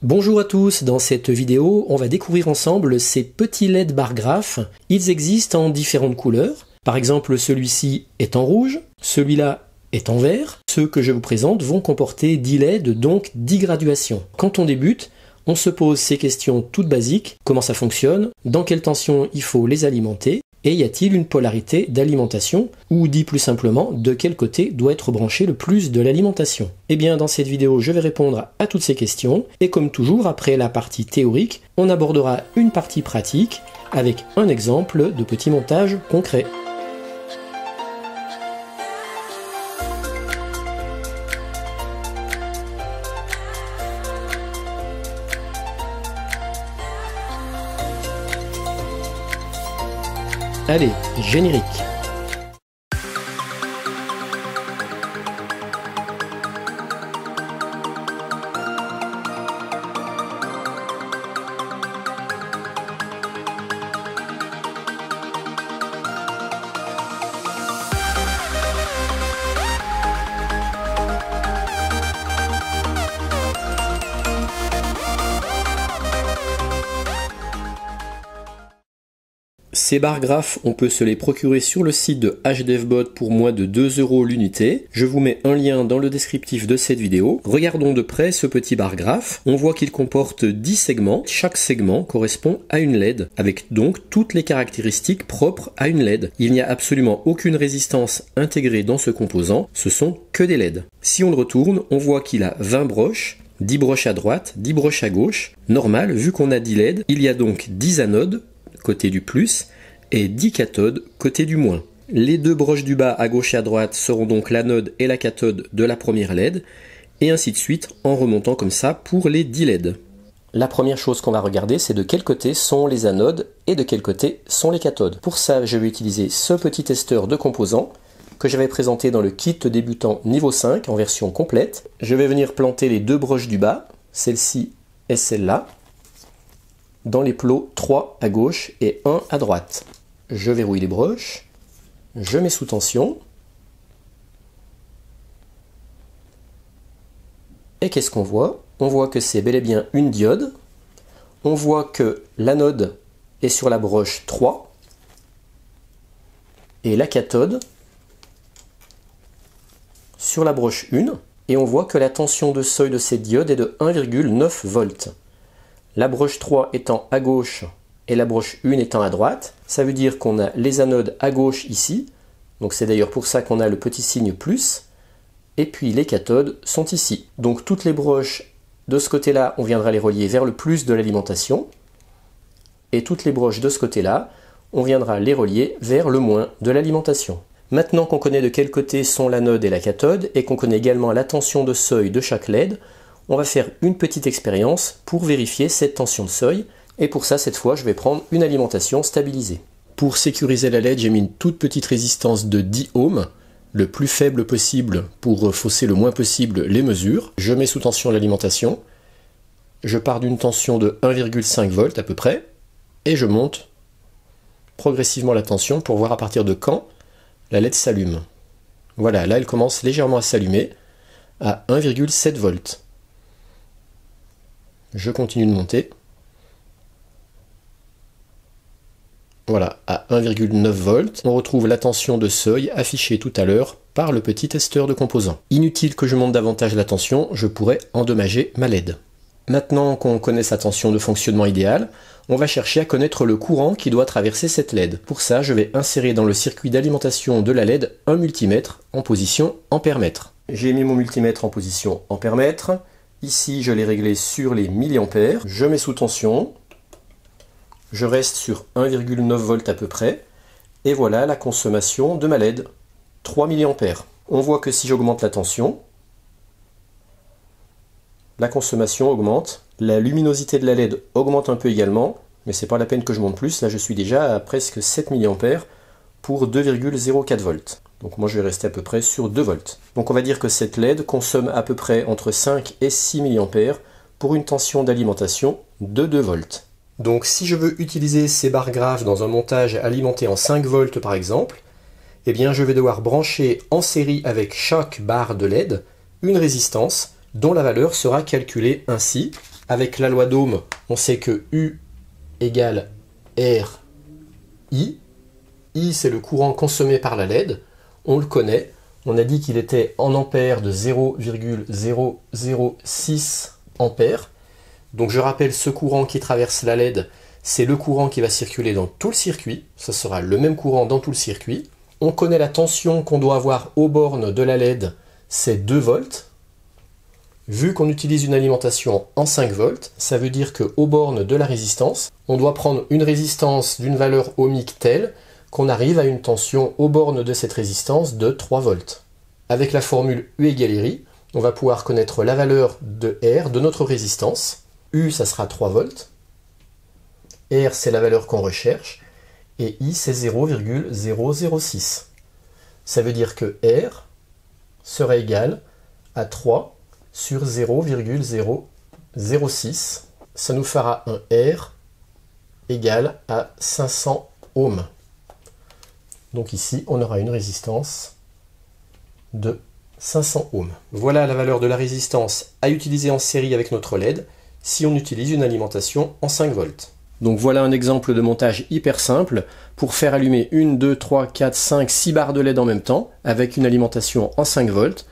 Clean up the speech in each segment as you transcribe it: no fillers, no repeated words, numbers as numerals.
Bonjour à tous, dans cette vidéo, on va découvrir ensemble ces petits LED bar graphes. Ils existent en différentes couleurs. Par exemple, celui-ci est en rouge, celui-là est en vert. Ceux que je vous présente vont comporter 10 LED, donc 10 graduations. Quand on débute, on se pose ces questions toutes basiques. Comment ça fonctionne? Dans quelle tension il faut les alimenter? Et y a-t-il une polarité d'alimentation? Ou dit plus simplement, de quel côté doit être branché le plus de l'alimentation? Eh bien, dans cette vidéo, je vais répondre à toutes ces questions. Et comme toujours, après la partie théorique, on abordera une partie pratique avec un exemple de petit montage concret. Allez, générique. Ces bar graphes, on peut se les procurer sur le site de HDevBot pour moins de 2 € l'unité. Je vous mets un lien dans le descriptif de cette vidéo. Regardons de près ce petit bar graphe. On voit qu'il comporte 10 segments. Chaque segment correspond à une LED, avec donc toutes les caractéristiques propres à une LED. Il n'y a absolument aucune résistance intégrée dans ce composant, ce sont que des LED. Si on le retourne, on voit qu'il a 20 broches, 10 broches à droite, 10 broches à gauche. Normal, vu qu'on a 10 LED, il y a donc 10 anodes, côté du plus, et 10 cathodes côté du moins. Les deux broches du bas à gauche et à droite seront donc l'anode et la cathode de la première LED, et ainsi de suite en remontant comme ça pour les 10 LED. La première chose qu'on va regarder, c'est de quel côté sont les anodes et de quel côté sont les cathodes. Pour ça, je vais utiliser ce petit testeur de composants que j'avais présenté dans le kit débutant niveau 5 en version complète. Je vais venir planter les deux broches du bas, celle-ci et celle-là, dans les plots 3 à gauche et 1 à droite. Je verrouille les broches, je mets sous tension, et qu'est-ce qu'on voit? On voit que c'est bel et bien une diode, on voit que l'anode est sur la broche 3, et la cathode sur la broche 1, et on voit que la tension de seuil de cette diode est de 1,9 volts. La broche 3 étant à gauche et la broche 1 étant à droite, ça veut dire qu'on a les anodes à gauche ici, donc c'est d'ailleurs pour ça qu'on a le petit signe plus, et puis les cathodes sont ici. Donc toutes les broches de ce côté-là, on viendra les relier vers le plus de l'alimentation, et toutes les broches de ce côté-là, on viendra les relier vers le moins de l'alimentation. Maintenant qu'on connaît de quel côté sont l'anode et la cathode, et qu'on connaît également la tension de seuil de chaque LED, on va faire une petite expérience pour vérifier cette tension de seuil. Et pour ça, cette fois, je vais prendre une alimentation stabilisée. Pour sécuriser la LED, j'ai mis une toute petite résistance de 10 ohms, le plus faible possible pour fausser le moins possible les mesures. Je mets sous tension l'alimentation. Je pars d'une tension de 1,5 volts à peu près, et je monte progressivement la tension pour voir à partir de quand la LED s'allume. Voilà, là elle commence légèrement à s'allumer à 1,7 volts. Je continue de monter. Voilà, à 1,9 volts, on retrouve la tension de seuil affichée tout à l'heure par le petit testeur de composants. Inutile que je monte davantage la tension, je pourrais endommager ma LED. Maintenant qu'on connaît sa tension de fonctionnement idéale, on va chercher à connaître le courant qui doit traverser cette LED. Pour ça, je vais insérer dans le circuit d'alimentation de la LED un multimètre en position ampère-mètre. J'ai mis mon multimètre en position ampère-mètre. Ici, je l'ai réglé sur les milliampères. Je mets sous tension. Je reste sur 1,9 volts à peu près. Et voilà la consommation de ma LED. 3 milliampères. On voit que si j'augmente la tension, la consommation augmente. La luminosité de la LED augmente un peu également. Mais c'est pas la peine que je monte plus. Là, je suis déjà à presque 7 milliampères pour 2,04 volts. Donc moi je vais rester à peu près sur 2 volts. Donc on va dire que cette LED consomme à peu près entre 5 et 6 mA pour une tension d'alimentation de 2 volts. Donc si je veux utiliser ces bar graphes dans un montage alimenté en 5 volts par exemple, eh bien je vais devoir brancher en série avec chaque barre de LED une résistance dont la valeur sera calculée ainsi. Avec la loi d'Ohm, on sait que U égale R I. I, c'est le courant consommé par la LED. On le connaît. On a dit qu'il était en ampères de 0,006 ampères. Donc je rappelle, ce courant qui traverse la LED, c'est le courant qui va circuler dans tout le circuit. Ça sera le même courant dans tout le circuit. On connaît la tension qu'on doit avoir aux bornes de la LED, c'est 2 volts. Vu qu'on utilise une alimentation en 5 volts, ça veut dire qu'aux bornes de la résistance, on doit prendre une résistance d'une valeur ohmique telle qu'on arrive à une tension aux bornes de cette résistance de 3 volts. Avec la formule U égale RI, on va pouvoir connaître la valeur de R de notre résistance. U, ça sera 3 volts. R, c'est la valeur qu'on recherche. Et I, c'est 0,006. Ça veut dire que R sera égal à 3 sur 0,006. Ça nous fera un R égal à 500 ohms. Donc ici, on aura une résistance de 500 ohms. Voilà la valeur de la résistance à utiliser en série avec notre LED si on utilise une alimentation en 5 volts. Donc voilà un exemple de montage hyper simple pour faire allumer 1, 2, 3, 4, 5, 6 barres de LED en même temps avec une alimentation en 5 volts.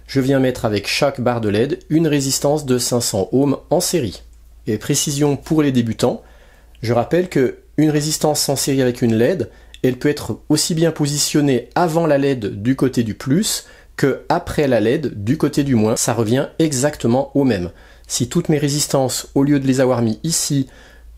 Je viens mettre avec chaque barre de LED une résistance de 500 ohms en série. Et précision pour les débutants, je rappelle que une résistance en série avec une LED, elle peut être aussi bien positionnée avant la LED du côté du plus que après la LED du côté du moins. Ça revient exactement au même. Si toutes mes résistances, au lieu de les avoir mis ici,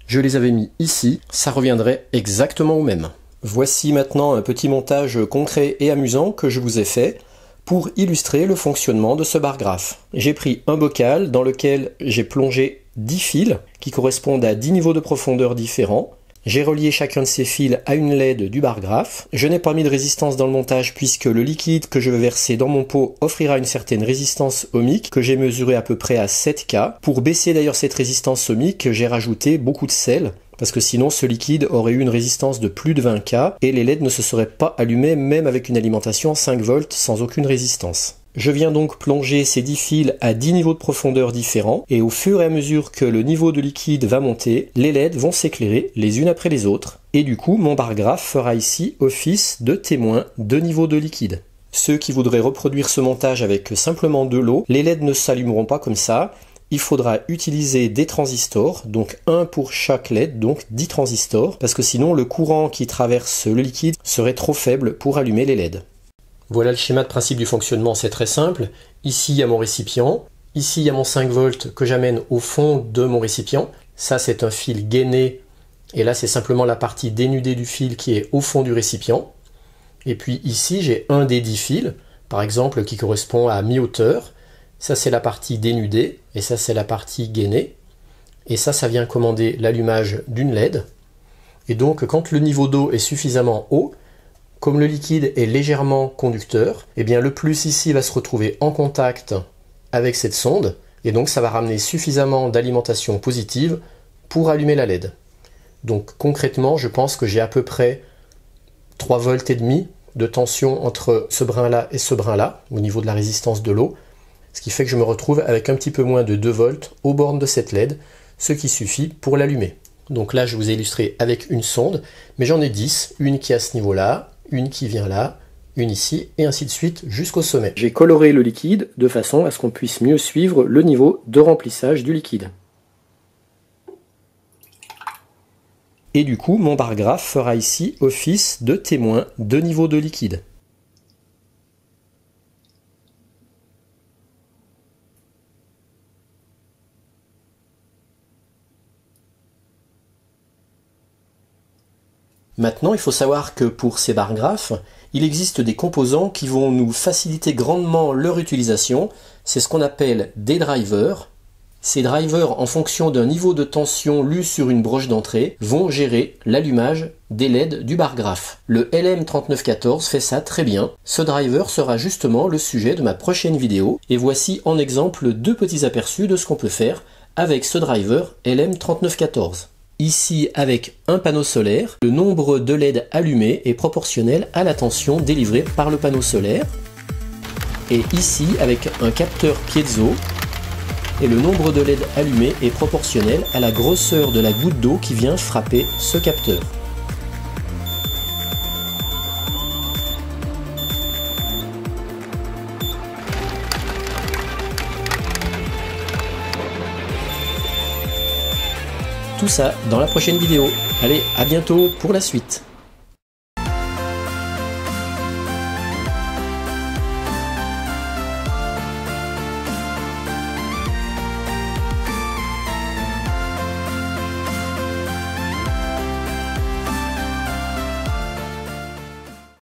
je les avais mis ici, ça reviendrait exactement au même. Voici maintenant un petit montage concret et amusant que je vous ai fait pour illustrer le fonctionnement de ce bar graphe. J'ai pris un bocal dans lequel j'ai plongé 10 fils qui correspondent à 10 niveaux de profondeur différents. J'ai relié chacun de ces fils à une LED du bar graphe. Je n'ai pas mis de résistance dans le montage puisque le liquide que je vais verser dans mon pot offrira une certaine résistance ohmique que j'ai mesurée à peu près à 7K. Pour baisser d'ailleurs cette résistance ohmique, j'ai rajouté beaucoup de sel parce que sinon ce liquide aurait eu une résistance de plus de 20K et les LED ne se seraient pas allumés même avec une alimentation 5 volts sans aucune résistance. Je viens donc plonger ces 10 fils à 10 niveaux de profondeur différents et au fur et à mesure que le niveau de liquide va monter, les LED vont s'éclairer les unes après les autres et du coup mon bar graphe fera ici office de témoin de niveau de liquide. Ceux qui voudraient reproduire ce montage avec simplement de l'eau, les LED ne s'allumeront pas comme ça. Il faudra utiliser des transistors, donc un pour chaque LED, donc 10 transistors, parce que sinon le courant qui traverse le liquide serait trop faible pour allumer les LED. Voilà le schéma de principe du fonctionnement, c'est très simple. Ici il y a mon récipient, ici il y a mon 5 volts que j'amène au fond de mon récipient. Ça c'est un fil gainé, et là c'est simplement la partie dénudée du fil qui est au fond du récipient. Et puis ici j'ai un des 10 fils, par exemple qui correspond à mi-hauteur. Ça c'est la partie dénudée, et ça c'est la partie gainée. Et ça vient commander l'allumage d'une LED. Et donc quand le niveau d'eau est suffisamment haut, comme le liquide est légèrement conducteur, eh bien le plus ici va se retrouver en contact avec cette sonde, et donc ça va ramener suffisamment d'alimentation positive pour allumer la LED. Donc concrètement, je pense que j'ai à peu près 3 volts et demi de tension entre ce brin-là et ce brin-là, au niveau de la résistance de l'eau, ce qui fait que je me retrouve avec un petit peu moins de 2 volts aux bornes de cette LED, ce qui suffit pour l'allumer. Donc là, je vous ai illustré avec une sonde, mais j'en ai 10, une qui est à ce niveau-là, une qui vient là, une ici, et ainsi de suite jusqu'au sommet. J'ai coloré le liquide de façon à ce qu'on puisse mieux suivre le niveau de remplissage du liquide. Et du coup, mon bar graphe fera ici office de témoin de niveau de liquide. Maintenant, il faut savoir que pour ces bar graphes, il existe des composants qui vont nous faciliter grandement leur utilisation. C'est ce qu'on appelle des drivers. Ces drivers, en fonction d'un niveau de tension lu sur une broche d'entrée, vont gérer l'allumage des LED du bar graphe. Le LM3914 fait ça très bien. Ce driver sera justement le sujet de ma prochaine vidéo. Et voici en exemple 2 petits aperçus de ce qu'on peut faire avec ce driver LM3914. Ici, avec un panneau solaire, le nombre de LED allumés est proportionnel à la tension délivrée par le panneau solaire. Et ici, avec un capteur piezo, et le nombre de LED allumés est proportionnel à la grosseur de la goutte d'eau qui vient frapper ce capteur. Tout ça dans la prochaine vidéo. Allez, à bientôt pour la suite.